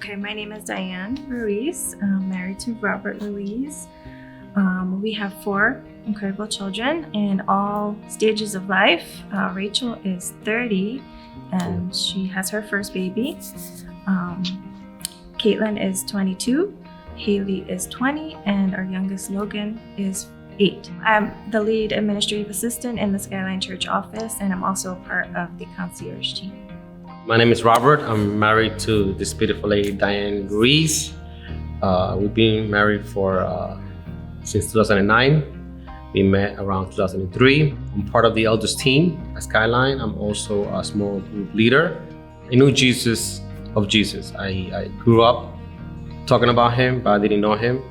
Okay, my name is Diane Ruiz. I'm married to Robert Ruiz. We have 4 incredible children in all stages of life. Rachel is 30 and she has her first baby. Caitlin is 22, Haley is 20, and our youngest Logan is 8. I'm the lead administrative assistant in the Skyline Church office, and I'm also a part of the concierge team. My name is Robert. I'm married to this beautiful lady, Diane Ruiz. We've been married since 2009. We met around 2003. I'm part of the elders team at Skyline. I'm also a small group leader. I knew Jesus. I grew up talking about him, but I didn't know him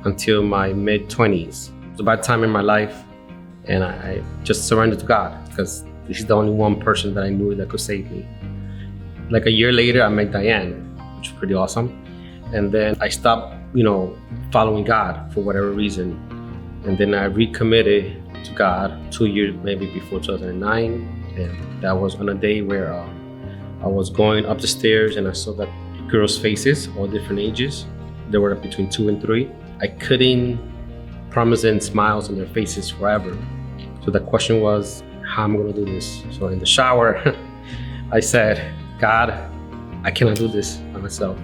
until my mid-20s. It was a bad time in my life, and I just surrendered to God because he's the only one person that I knew that could save me. Like a year later, I met Diane, which was pretty awesome. And then I stopped, following God for whatever reason. And then I recommitted to God 2 years maybe before 2009. And that was on a day where I was going up the stairs and I saw that girls' faces, all different ages. They were between 2 and 3. I couldn't promise them smiles on their faces forever. So the question was, how am I gonna do this? So in the shower, I said, God, I cannot do this by myself.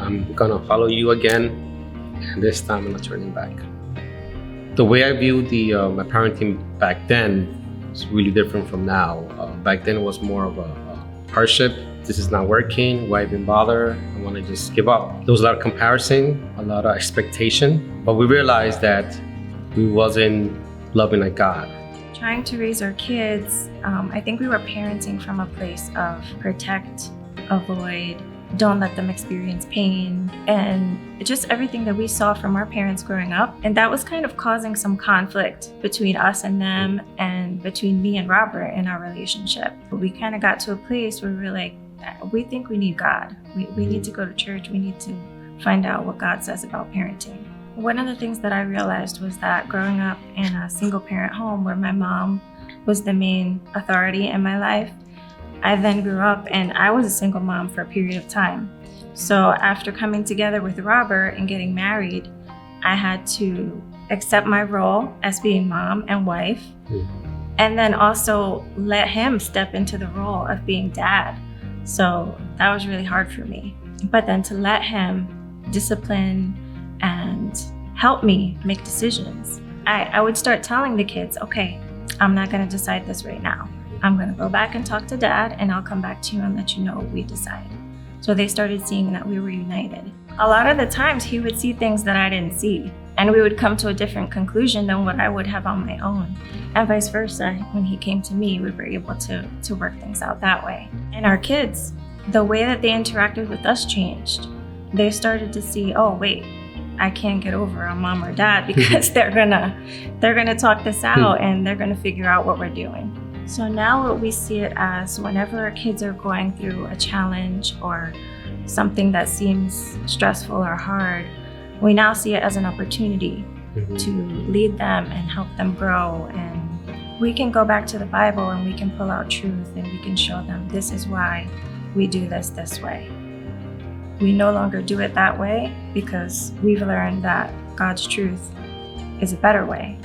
I'm gonna follow you again, and this time I'm not turning back. The way I viewed my parenting back then is really different from now. Back then it was more of a hardship. This is not working, why even bother? I wanna just give up. There was a lot of comparison, a lot of expectation, but we realized that we wasn't loving like God. Trying to raise our kids, I think we were parenting from a place of protect, avoid, don't let them experience pain, and just everything that we saw from our parents growing up. And that was kind of causing some conflict between us and them, and between me and Robert in our relationship. We kind of got to a place where we were like, we think we need God. We need to go to church. We need to find out what God says about parenting. One of the things that I realized was that growing up in a single parent home where my mom was the main authority in my life, I then grew up and I was a single mom for a period of time. So after coming together with Robert and getting married, I had to accept my role as being mom and wife, and then also let him step into the role of being dad. So that was really hard for me. But then to let him discipline and help me make decisions. I would start telling the kids, okay, I'm not gonna decide this right now. I'm gonna go back and talk to dad, and I'll come back to you and let you know what we decide. So they started seeing that we were united. A lot of the times he would see things that I didn't see, and we would come to a different conclusion than what I would have on my own. And vice versa, when he came to me, we were able to work things out that way. And our kids, the way that they interacted with us changed. They started to see, oh wait, I can't get over on mom or dad because they're gonna talk this out and they're gonna figure out what we're doing. So now what we see it as, whenever our kids are going through a challenge or something that seems stressful or hard, we now see it as an opportunity to lead them and help them grow. And we can go back to the Bible and we can pull out truth and we can show them this is why we do this way. We no longer do it that way because we've learned that God's truth is a better way.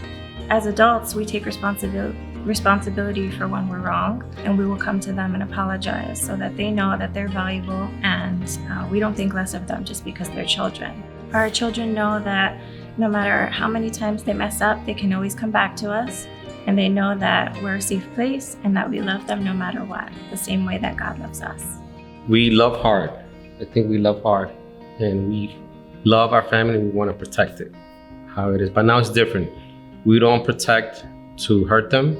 As adults, we take responsibility for when we're wrong, and we will come to them and apologize so that they know that they're valuable, and we don't think less of them just because they're children. Our children know that no matter how many times they mess up, they can always come back to us, and they know that we're a safe place and that we love them no matter what, the same way that God loves us. We love hard. I think we love hard, and we love our family. We want to protect it, how it is. But now it's different. We don't protect to hurt them.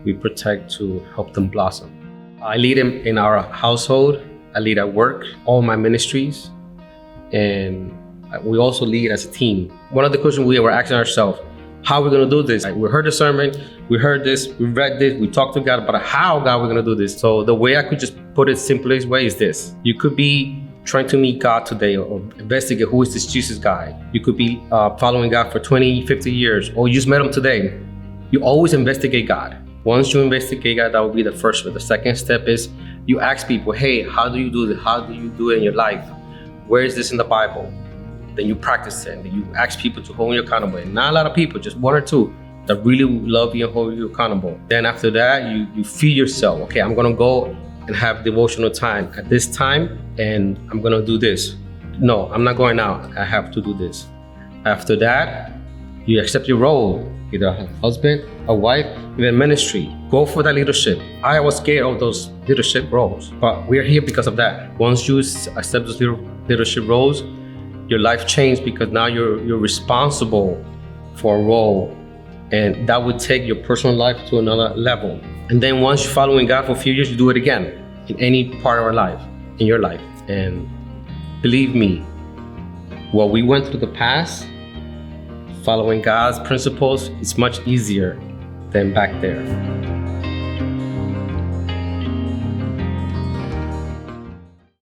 We protect to help them blossom. I lead in our household. I lead at work, all my ministries, and we also lead as a team. One of the questions we were asking ourselves, how are we going to do this? We heard the sermon, we heard this, we read this, we talked to God about how God we're going to do this. So the way I could just put it simplest way is this. You could be trying to meet God today or investigate who is this Jesus guy. You could be following God for 20, 50 years, or you just met him today. You always investigate God. Once you investigate God, that will be the first step. The second step is you ask people, hey, how do you do this? How do you do it in your life? where is this in the Bible? Then you practice it, and then you ask people to hold you accountable. And not a lot of people, just one or two that really love you and hold you accountable. Then after that, you feed yourself. Okay, I'm gonna go and have devotional time at this time, and I'm gonna do this. No, I'm not going out. I have to do this. After that, you accept your role, either a husband, a wife, even ministry. Go for that leadership. I was scared of those leadership roles, but we're here because of that. Once you accept those leadership roles, your life changed because now you're responsible for a role, and that would take your personal life to another level. And then once you're following God for a few years, you do it again in any part of our life, in your life. And believe me, what we went through the past, following God's principles, is much easier than back there.